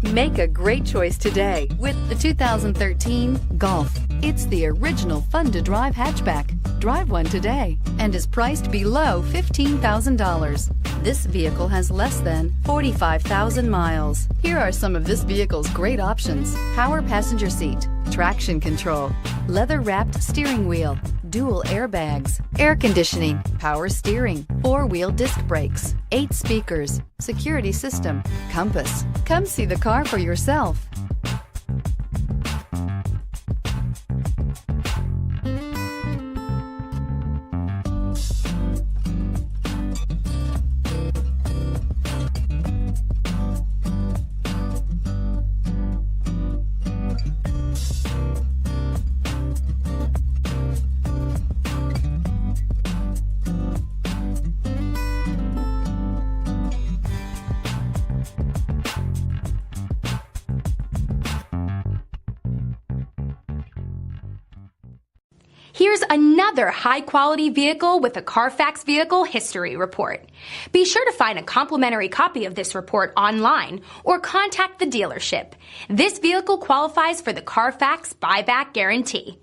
Make a great choice today with the 2013 Golf. It's the original fun-to-drive hatchback. Drive one today and is priced below $15,000. This vehicle has less than 45,000 miles. Here are some of this vehicle's great options: power passenger seat, traction control, leather-wrapped steering wheel, dual airbags, air conditioning, power steering, four-wheel disc brakes, 8 speakers, security system, compass. Come see the car for yourself. Here's another high-quality vehicle with a CARFAX Vehicle History Report. Be sure to find a complimentary copy of this report online or contact the dealership. This vehicle qualifies for the CARFAX Buyback Guarantee.